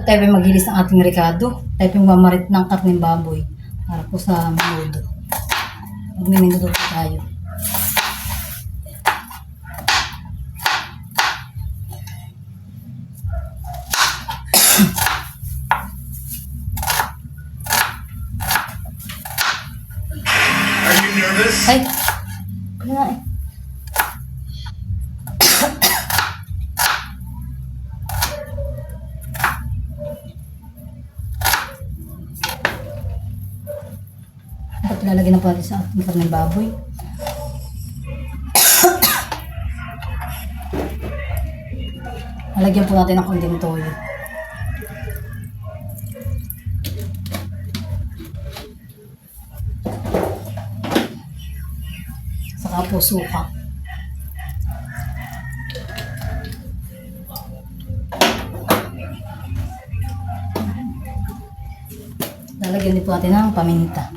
Tayo ay maghilis ng ating ricado. Tayo ay mamarit ng karneng baboy para po sa minudo. Magmiminudo po tayo. Are you nervous? Ay! Ano nga eh? Dapat lalagyan na po natin sa ating karneng baboy. Lalagyan po natin ng konting toyo. Saka po suka. Lalagyan din po natin ng paminta.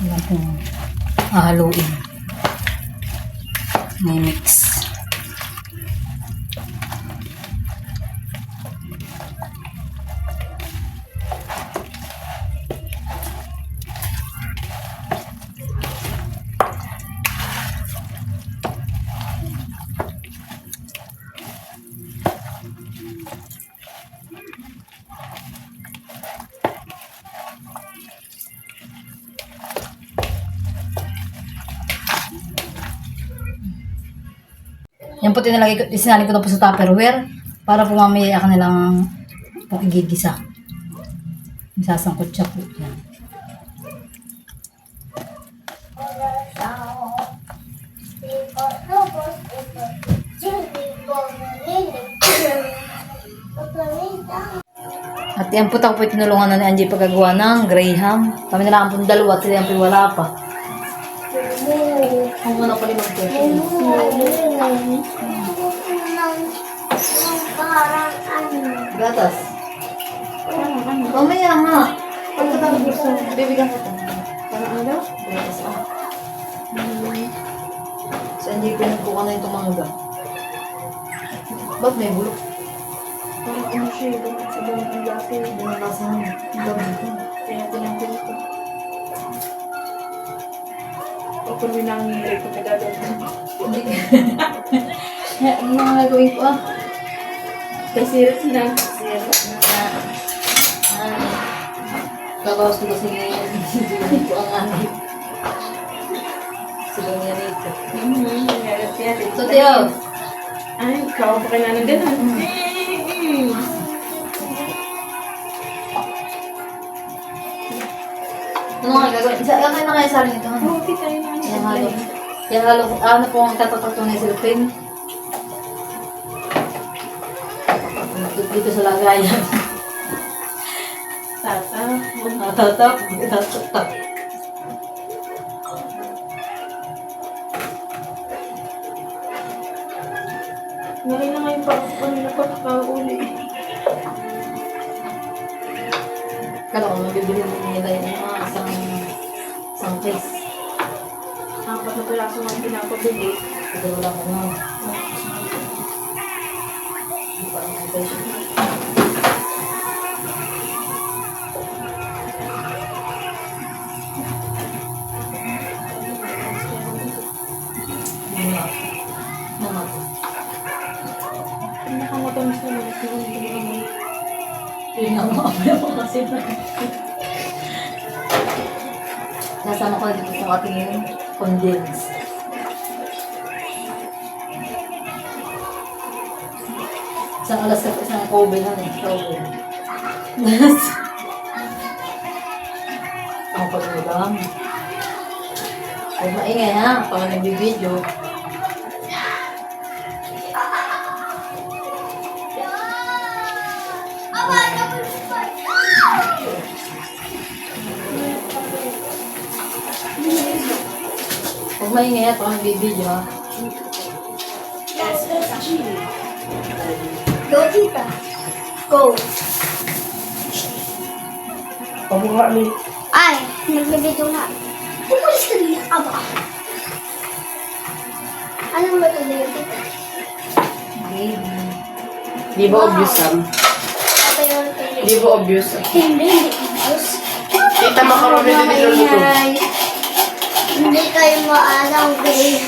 Ayan po, haluin. May mix. Yan po sinali ko na po sa Tupperware para po mamaya ka nilang pong igigisa. Isasangkot siya po. Yan. At yan po ako po tinulungan na ni Angie pagkagawa ng Graham. Kami na lang po dalawa at sila yan po wala pa. Ang ano pa rin mag-question. Gatas. Mamaya nga. Pagkatapos gusto, bibigyan ko ito. Parang ano daw? Gatas ah. So, hindi pinagpuka na itong mangga. Ba't may bulok? Parang ano siya, bakit sa buong ang laki. Binalasa naman. Ang gabi ko. Kaya pinagpil ko. O kung yun ang nilay ko nagagawin. Hindi. Ano nga gagawin ko ah? Kasirat na. Sirat na. Kakawas ko kasi ngayon. Hindi ko ang anip. Sila niya rito. Nangyarap yan. So, Teo. Ay, ikaw pa kailangan ng gano'n. Ano nga gagawin? Ano na kaya sa akin ito? Ano? Okay tayo na. Yan halo. Yan halo. Ano po ang tatapatunay sa lupin? Dito sa lagayan. Tata. Tatap. Tatap. Ngayon na ngayon pa ako napakakauli. Kala ko mabibili mo nila yung mga isang case. Apat na piraso ang pinapabili. Ito lang ko na. Hindi pa ang case. Nakamatamis na lang. Yun ang mga mo kasi na. Nasama ko dito sa ating condense. Isang alas ka isang kobe lang eh. Kobe. Ang pag-ulam. Huwag maingay ha. Pag nagbibideo. Huwag maingay at kung nagbibideo ha. Go, tita. Go. Pamukha ni. Ay, nagbibidyo nga. Pupulis ka din. Aba. Ano ba ito din, tita? Baby. Di ba obvious, Sam? Aba yun, tita. Di ba obvious? Hindi obvious. Tita, makaroni din nila luto. Hindi kayo maalam, gray.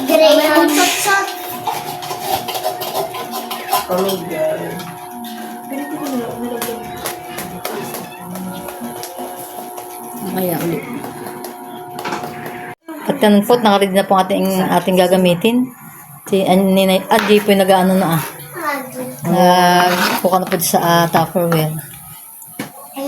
Gray ang sat-sat. Pamigay. Mamaya ulit. At yan po, nakaready na po ating gagamitin. Si Ninay, Jay po yung nag-ano na ah. Nagpuka na po sa Tupperware.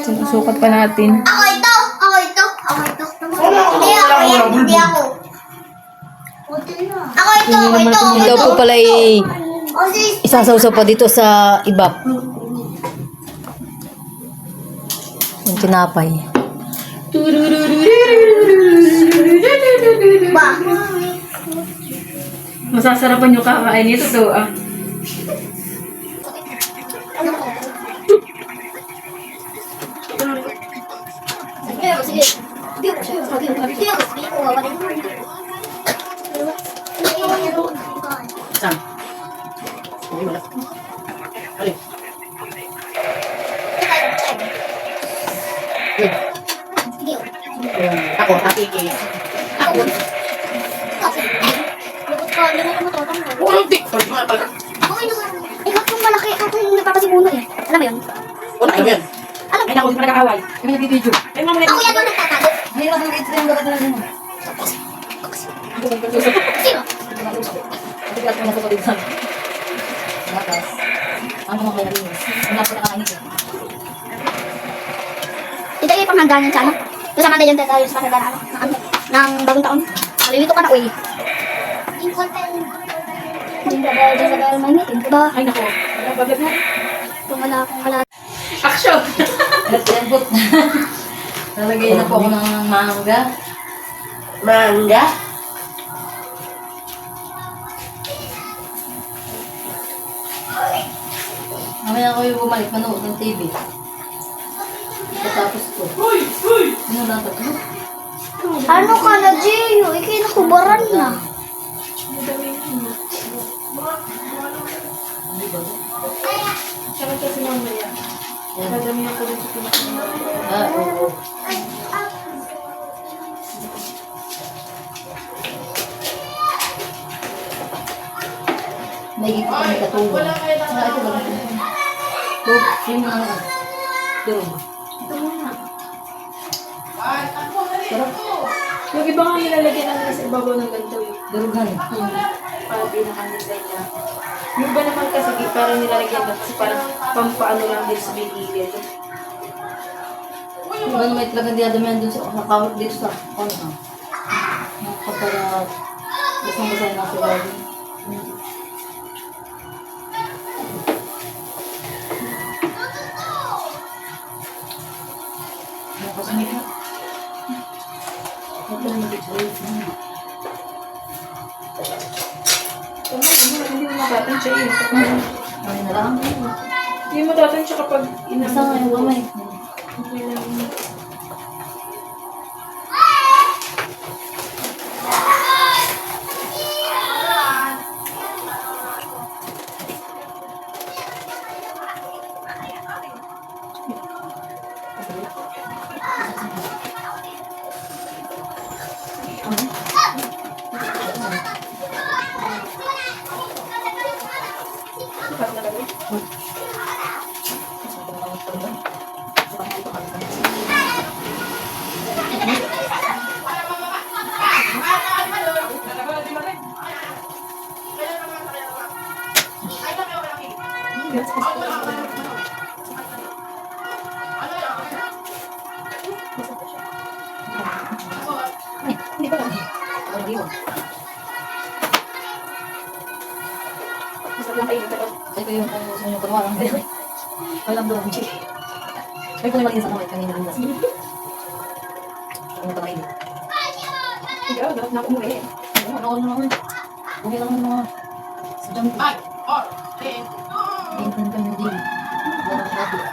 Susukat pa natin. Ako ito! Ako ito! Ako ito! Hindi ako yan! Hindi ako! Ako ito! Ako ito! Yung daw po pala O sis! isasawsaw pa dito sa ibap. Yung tinapay. Ba? Masasarapan yung kakain nito to ah. Ano ko? Sige, sige. Hindi ako sa'yo. Hindi ako. Hindi ako. Sam. Hindi mo lang. Alin? Sige. Ako, nakiki. Ako. Lukot ka. Hindi mo naman tatang. Walang tik. Sorry, mga pala. Okay na. Ikaw yung malaki. Ikaw yung nagpapasimuno eh. Alam mo yun? Wala kayo yan. Alam Ay naku, hindi pa nag-aaway. Yung nagbibideo. Ay mga Ako yan yung nagtatago. Mahirap na ito yung gagat na rin mo. Sino? Kasi kaya po nasa palig sa batas. Ang mga kaya rin. Ang napo nakakangit eh. Ito yung panghanda niyan sa ano? Kasama na yun tayo sa panghanda na ano? Ng bagong taon. Malilito ka na, uy. Hindi ba dahil manitin, diba? Ay naku, walang bagat na. Kung wala. Action! At yan po. Nalagay na po ako ng mangga. Mangga. Mamaya ako yung bumalik manood ng TV. Tapos ko. Ano na ito? Ano ka na, Gio? Ikay nakubaran na. Tsaka kasi mamaya. Dadami ako dito sa pinakain. Oo. May ito kami katulong. Ito ba? Ito, yung mga durog. Ito muna. Yung iba nga nilalagyan namin sa ibabaw ng ganito eh. Durugan. Para pinaka-design niya. Yung iba naman kasi parang nilalagyan na kasi parang pampaano lang din sa bigilid. Yung ano may talagang dinadamihan dun sa nakawit dito sa ano. Para basang-basa na sa garden. Nakasamit na. Ito na mag-i-trade. Hindi mo matatan siya yun. Ay na lang. Hindi mo matatan siya kapag Basta nga yung kamay. Okay lang. Sikat na lang eh. Hindi pa lang. Hindi mo. Masarap lang kayo. Ito yung kung gusto nyo kunwara. Walang doon. Ay, kung yung malinis ako, kanina rin nasa. Kung ito kayo. Pero, dapat na umuwi. Ano naman? Uwi lang mga sa jump. Ay! Intan kami din. Wala natin.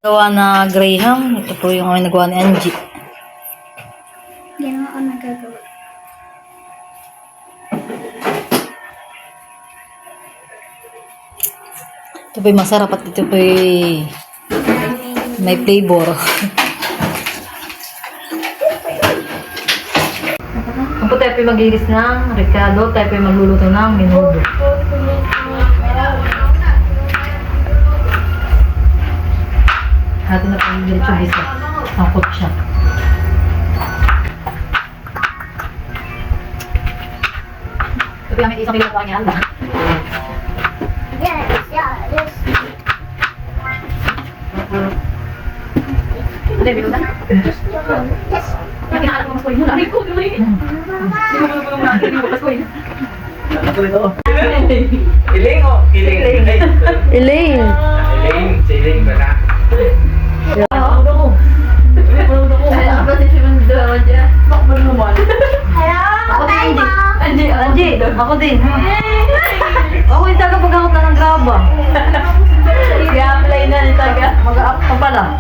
Gawa na Graham. Ito po yung nagawa ni Angie. Yan ang ako nagagawa. Ito po yung masarap at ito po yung may flavor. Ang po tayo po yung mag-iris ng Ricardo, tayo po yung magluluto ng menudo. Hati na po yung diretso bisa. Sangkot siya. Ito yung isang kilo pa niya. Yes, yes. Hindi, binuda. Yes. Nakinakalat mo mas ko yun. Ay, ko, di ba yun? Hindi mo mo mo natin yung mas ko yun. Iling o? Iling. Elaine! Iling. Si Iling ba na? Ang dako. Ay, ako si Simon Dawa dyan. Bakit naman? Hello, Ako din, Angie. Angie. Ako din. Ako yung taga pag-out na ng graba. I-apply na ni Taga. Mag-up pa pala.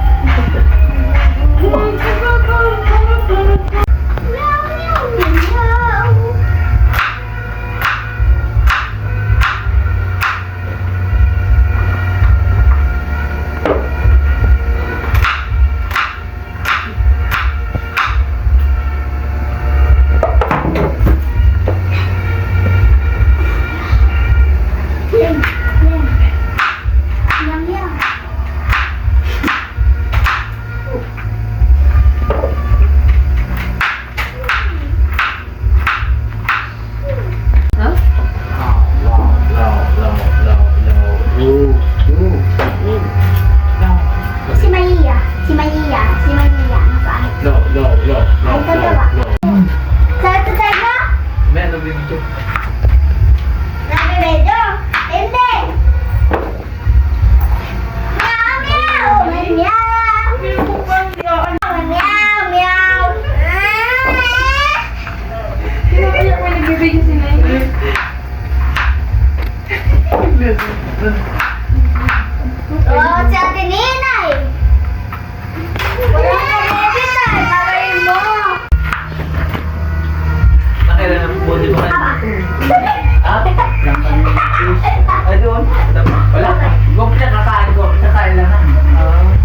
Yum, yum. Si Maria. Si Maria. Si Maria. Nasaan? Ay, kagawa. Saan tayo? Meron dito. Nabibedyo? Hindi! Meow, meow! Meow! Meow, meow! Kaya ko nagbibigay si Nay. Oh, si Ate Ninay! Wala ka baby tayo, tagayin mo! Nakailan ang body mo kayo? Ay, doon. Wala. Gawin niya, kakain ko. Kakain lang na.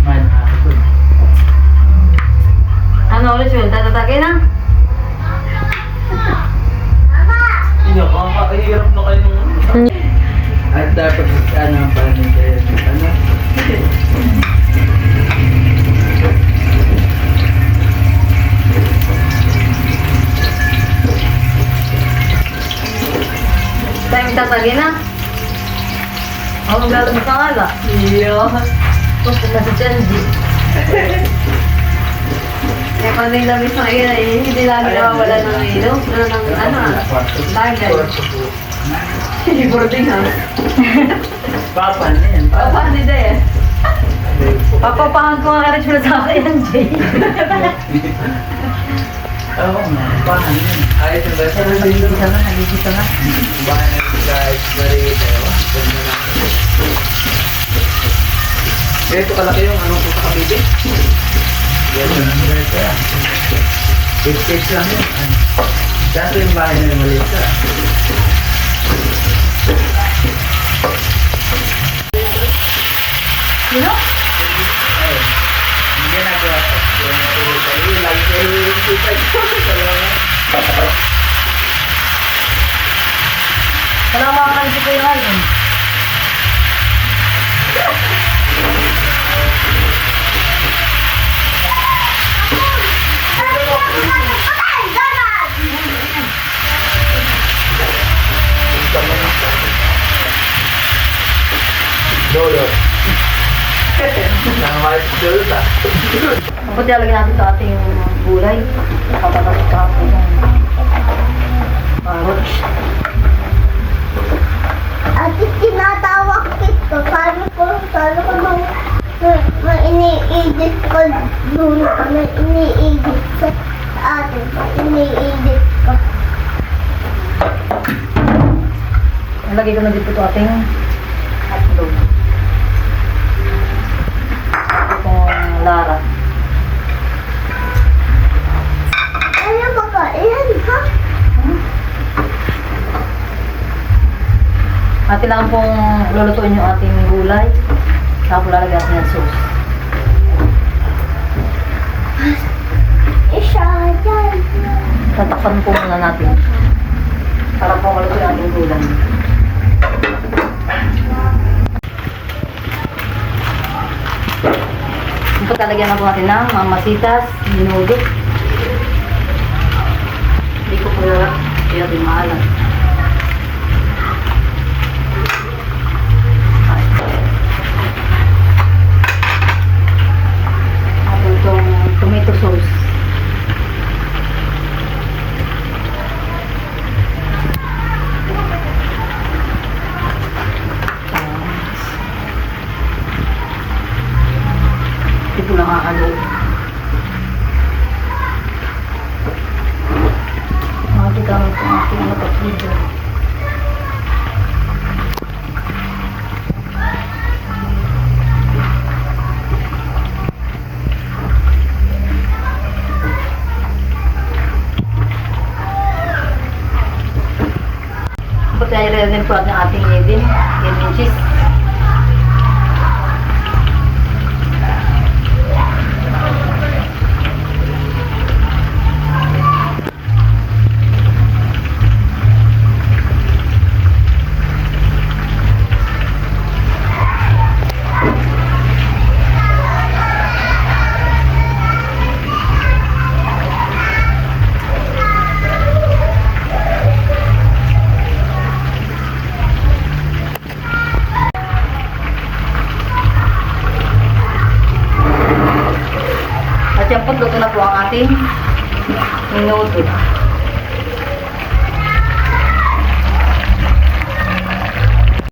Man, ako. Ano ulit yun? Tatatagay na? Hindi ako, kakahirap na kayo nung ano. At dapat, ano, paano kayo, ano? Tayo tatagay na? Ako maglalaro sa kala. Iyo. Tapos na si Chanji. Kaya pag may labis ng ina eh, hindi lagi nawawala ng ilo. Ano bagay. Hindi boarding ha. Papa na yan. Papa, hindi da eh. Papapahan ko nga ka-rich mo sa akin yan, Jay. Oo nga, paano yun? Ayos na ba? Nagigita na, nagigita na. Bahay na guys, marito. Ganda na. Ganito kalaki yung anong puta ka, baby? Ganito na. Ganito yan. Big case lang yun. Dati yung bahay na yung maliit ka. Sino? Ayun. Ang ginagawa ko. Yung lagi kayo yung kita ko. Wala mga kanji ko yung alin. Dolo. Nang white shirt ah. Kapag lagyan natin ito ating gulay. Kapatapos kahapon ng carrots. Ate, tinatawag kita. Sabi ko iniidit ko doon. Iniidit sa atin. Iniidit ko. Lagay ko na dito ito ating hotdog. Itong lara. Ano ba ka? Iyan ha? Atin lang pong lulutuin yung ating gulay. Tapos lalagyan natin ng sauce. Isa dyan. Tatakpan po muna natin. Para po maluto yung ating gulay. Pagkalagyan na po natin ng mamasitas, minudot. Hindi ko po kaya din maalat. At itong tomato sauce. Hindi ko lang aalo. Makikita mo itong aking mataplido. Pagkaya rin po natin ang ating edin, and cheese. At yan po, luto na po ang ating minuto.